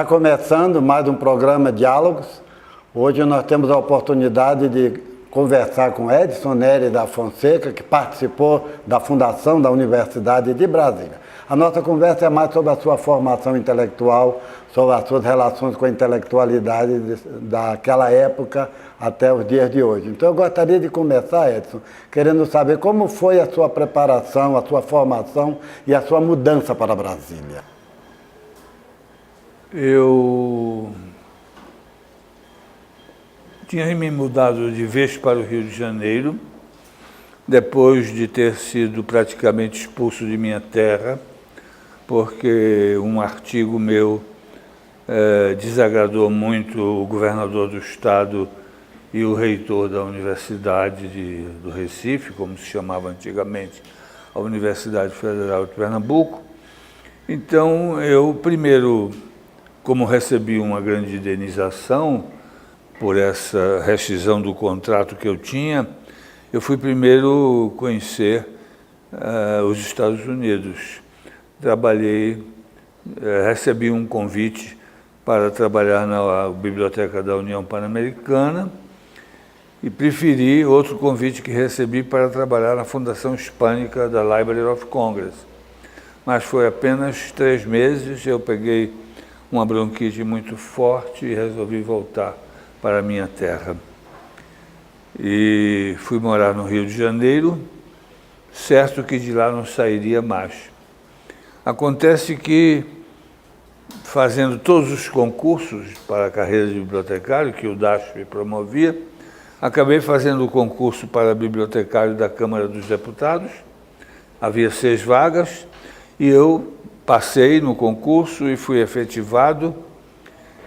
Está começando mais um programa Diálogos. Hoje nós temos a oportunidade de conversar com Edson Nery da Fonseca, que participou da fundação da Universidade de Brasília. A nossa conversa é mais sobre a sua formação intelectual, sobre as suas relações com a intelectualidade daquela época até os dias de hoje. Então eu gostaria de começar, Edson, querendo saber como foi a sua preparação, a sua formação e a sua mudança para Brasília. Eu tinha me mudado de vez para o Rio de Janeiro, depois de ter sido praticamente expulso de minha terra, porque um artigo meu desagradou muito o governador do estado e o reitor da Universidade do Recife, como se chamava antigamente a Universidade Federal de Pernambuco. Então, eu primeiro, como recebi uma grande indenização por essa rescisão do contrato que eu tinha, eu fui primeiro conhecer os Estados Unidos. Trabalhei, recebi um convite para trabalhar na Biblioteca da União Pan-Americana e preferi outro convite que recebi para trabalhar na Fundação Hispânica da Library of Congress. Mas foi apenas 3 meses, eu peguei uma bronquite muito forte e resolvi voltar para a minha terra. E fui morar no Rio de Janeiro, certo que de lá não sairia mais. Acontece que, fazendo todos os concursos para a carreira de bibliotecário, que o DASP promovia, acabei fazendo o concurso para bibliotecário da Câmara dos Deputados. Havia 6 vagas e eu passei no concurso e fui efetivado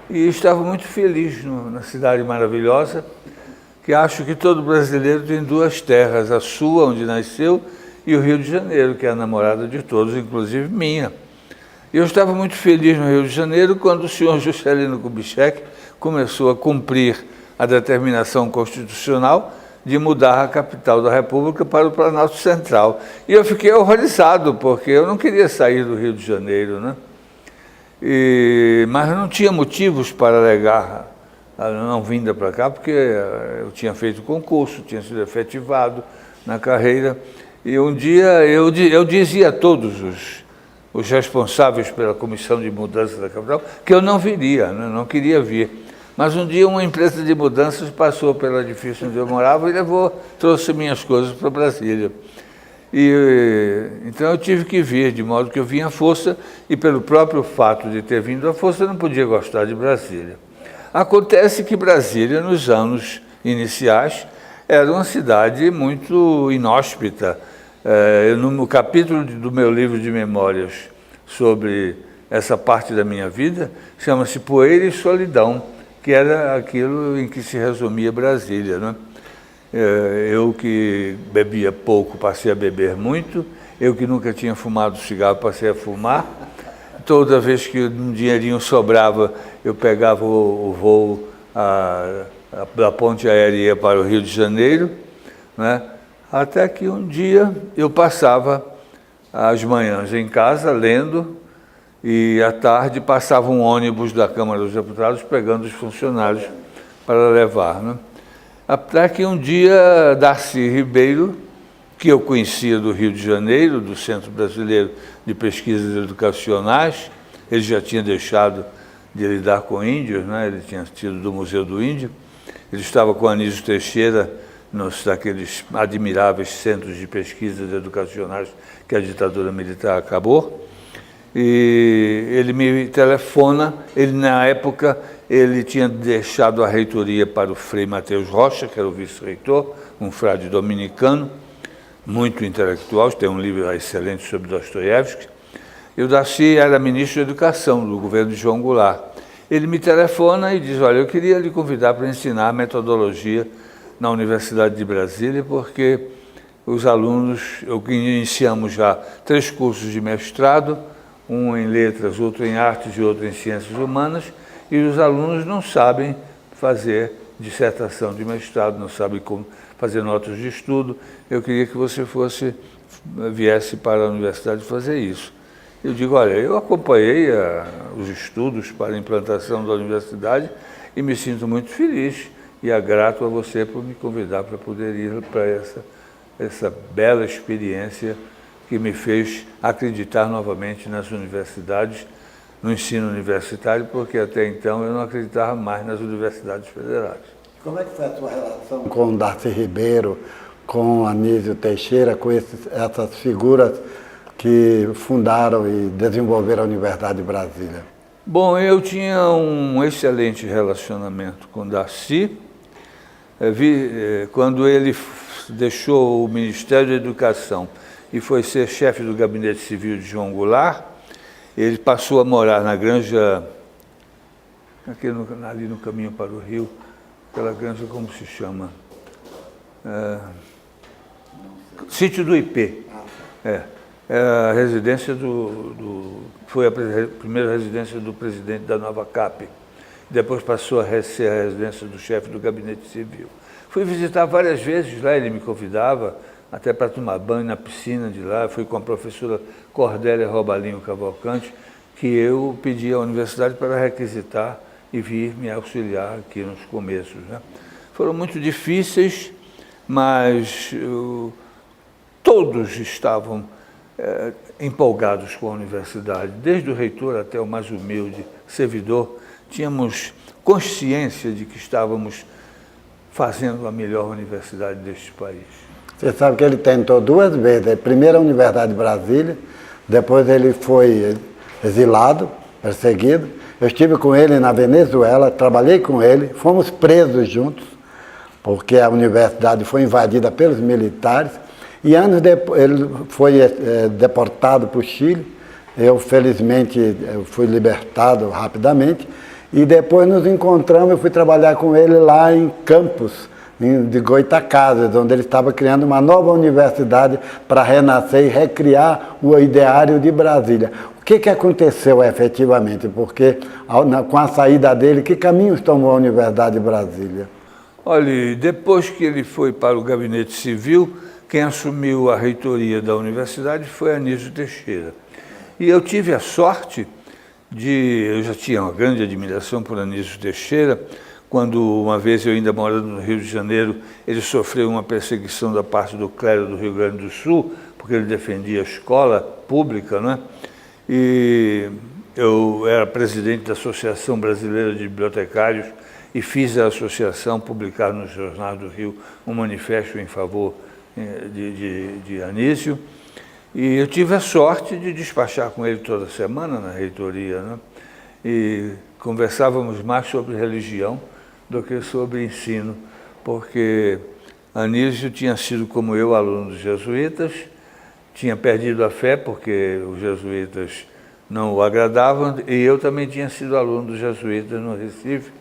e estava muito feliz na cidade maravilhosa, que acho que todo brasileiro tem 2 terras, a sua, onde nasceu, e o Rio de Janeiro, que é a namorada de todos, inclusive minha. E eu estava muito feliz no Rio de Janeiro quando o senhor Juscelino Kubitschek começou a cumprir a determinação constitucional de mudar a capital da República para o Planalto Central. E eu fiquei horrorizado, porque eu não queria sair do Rio de Janeiro, né? Mas não tinha motivos para alegar a não vinda para cá, porque eu tinha feito concurso, tinha sido efetivado na carreira. E um dia eu dizia a todos os responsáveis pela Comissão de Mudança da Capital que eu não viria, né? Não queria vir. Mas um dia uma empresa de mudanças passou pelo edifício onde eu morava e trouxe minhas coisas para Brasília. Então eu tive que vir, de modo que eu vim à força, e pelo próprio fato de ter vindo à força, eu não podia gostar de Brasília. Acontece que Brasília, nos anos iniciais, era uma cidade muito inóspita. No capítulo do meu livro de memórias sobre essa parte da minha vida, chama-se Poeira e Solidão, que era aquilo em que se resumia Brasília, né? Eu que bebia pouco, passei a beber muito. Eu que nunca tinha fumado cigarro, passei a fumar. Toda vez que um dinheirinho sobrava, eu pegava o voo da ponte aérea para o Rio de Janeiro, né? Até que um dia eu passava as manhãs em casa lendo e à tarde passava um ônibus da Câmara dos Deputados pegando os funcionários para levar, né? Até que um dia Darcy Ribeiro, que eu conhecia do Rio de Janeiro, do Centro Brasileiro de Pesquisas Educacionais, ele já tinha deixado de lidar com índios, né? Ele tinha tido do Museu do Índio, ele estava com Anísio Teixeira daqueles admiráveis centros de pesquisas educacionais que a ditadura militar acabou, e ele me telefona. Na época, ele tinha deixado a reitoria para o Frei Mateus Rocha, que era o vice-reitor, um frade dominicano, muito intelectual, tem um livro excelente sobre Dostoiévski. E o Darcy era ministro da Educação do governo de João Goulart. Ele me telefona e diz: olha, eu queria lhe convidar para ensinar a metodologia na Universidade de Brasília, porque os alunos, iniciamos já 3 cursos de mestrado, um em letras, outro em artes e outro em ciências humanas, e os alunos não sabem fazer dissertação de mestrado, não sabem como fazer notas de estudo. Eu queria que você viesse para a universidade fazer isso. Eu digo, olha, eu acompanhei os estudos para a implantação da universidade e me sinto muito feliz e grato a você por me convidar para poder ir para essa bela experiência que me fez acreditar novamente nas universidades, no ensino universitário, porque até então eu não acreditava mais nas universidades federais. Como é que foi a sua relação com Darcy Ribeiro, com Anísio Teixeira, com essas figuras que fundaram e desenvolveram a Universidade de Brasília? Bom, eu tinha um excelente relacionamento com Darcy. Quando ele deixou o Ministério da Educação e foi ser chefe do Gabinete Civil de João Goulart, ele passou a morar na granja, ali no caminho para o Rio, aquela granja, como se chama? Sítio do Ipê. A residência foi a primeira residência do presidente da Nova CAP. Depois passou a ser a residência do chefe do Gabinete Civil. Fui visitar várias vezes lá, ele me convidava até para tomar banho na piscina de lá. Fui com a professora Cordélia Robalinho Cavalcante, que eu pedi à universidade para requisitar e vir me auxiliar aqui nos começos, né? Foram muito difíceis, mas todos estavam empolgados com a universidade, desde o reitor até o mais humilde servidor. Tínhamos consciência de que estávamos fazendo a melhor universidade deste país. Você sabe que ele tentou 2 vezes. Primeiro a Universidade de Brasília, depois ele foi exilado, perseguido. Eu estive com ele na Venezuela, trabalhei com ele, fomos presos juntos, porque a universidade foi invadida pelos militares. E anos depois ele foi deportado para o Chile. Eu, felizmente, fui libertado rapidamente. E depois nos encontramos, eu fui trabalhar com ele lá em Campos, de Goytacazes, onde ele estava criando uma nova universidade para renascer e recriar o ideário de Brasília. O que aconteceu efetivamente? Porque com a saída dele, que caminhos tomou a Universidade de Brasília? Olha, depois que ele foi para o Gabinete Civil, quem assumiu a reitoria da universidade foi Anísio Teixeira. E eu tive a sorte eu já tinha uma grande admiração por Anísio Teixeira, quando uma vez eu ainda morando no Rio de Janeiro, ele sofreu uma perseguição da parte do clero do Rio Grande do Sul, porque ele defendia a escola pública, né? E eu era presidente da Associação Brasileira de Bibliotecários e fiz a associação publicar no Jornal do Rio um manifesto em favor de Anísio. E eu tive a sorte de despachar com ele toda semana na reitoria, né? E conversávamos mais sobre religião do que sobre ensino, porque Anísio tinha sido, como eu, aluno dos jesuítas, tinha perdido a fé porque os jesuítas não o agradavam, e eu também tinha sido aluno dos jesuítas no Recife,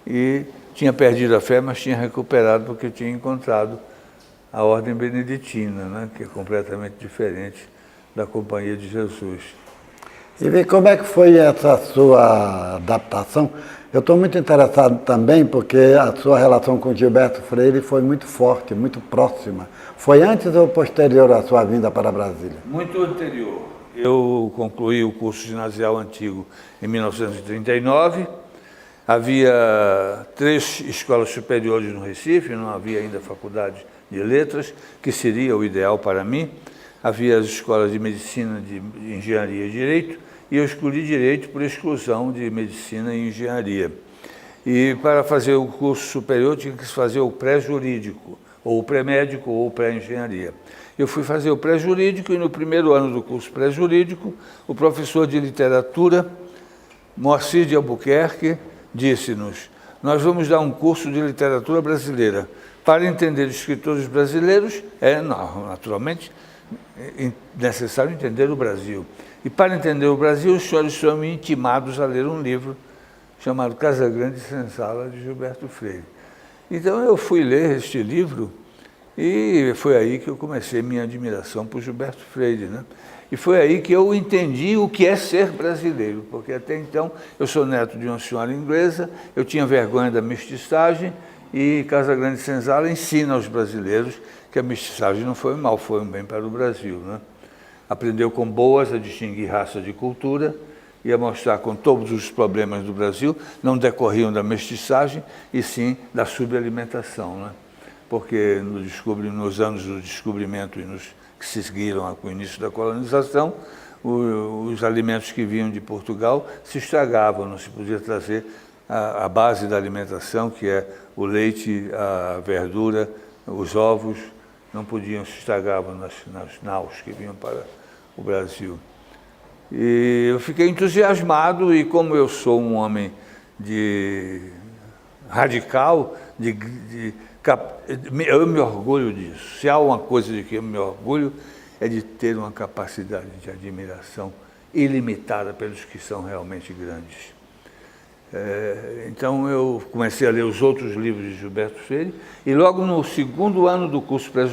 e tinha perdido a fé, mas tinha recuperado porque tinha encontrado a ordem beneditina, né, que é completamente diferente da Companhia de Jesus. E como é que foi essa sua adaptação? Eu estou muito interessado também porque a sua relação com Gilberto Freire foi muito forte, muito próxima. Foi antes ou posterior à sua vinda para Brasília? Muito anterior. Eu concluí o curso ginasial antigo em 1939. Havia 3 escolas superiores no Recife, não havia ainda faculdade de letras, que seria o ideal para mim. Havia as escolas de medicina, de engenharia e direito, e eu escolhi direito por exclusão de medicina e engenharia. E para fazer o curso superior tinha que se fazer o pré-jurídico, ou o pré-médico, ou o pré-engenharia. Eu fui fazer o pré-jurídico e no primeiro ano do curso pré-jurídico, o professor de literatura, Moacir de Albuquerque, disse-nos: nós vamos dar um curso de literatura brasileira. Para entender os escritores brasileiros, naturalmente, necessário entender o Brasil. E para entender o Brasil, os senhores são intimados a ler um livro chamado Casagrande e Senzala, de Gilberto Freire. Então eu fui ler este livro e foi aí que eu comecei minha admiração por Gilberto Freire, né? E foi aí que eu entendi o que é ser brasileiro, porque até então eu sou neto de uma senhora inglesa, eu tinha vergonha da mestiçagem, e Casagrande e Senzala ensina aos brasileiros que a mestiçagem não foi um mal, foi um bem para o Brasil, né? aprendeu com boas a distinguir raça de cultura e a mostrar com todos os problemas do Brasil não decorriam da mestiçagem, e sim da subalimentação, né? Porque nos anos do descobrimento e nos que se seguiram com o início da colonização, os alimentos que vinham de Portugal se estragavam, não se podia trazer a base da alimentação, que é o leite, a verdura, os ovos, não podiam, se estragavam nas naus que vinham para o Brasil. E eu fiquei entusiasmado, e como eu sou um homem radical, eu me orgulho disso. Se há uma coisa de que eu me orgulho, é de ter uma capacidade de admiração ilimitada pelos que são realmente grandes. Então eu comecei a ler os outros livros de Gilberto Freire, e logo no segundo ano do curso pré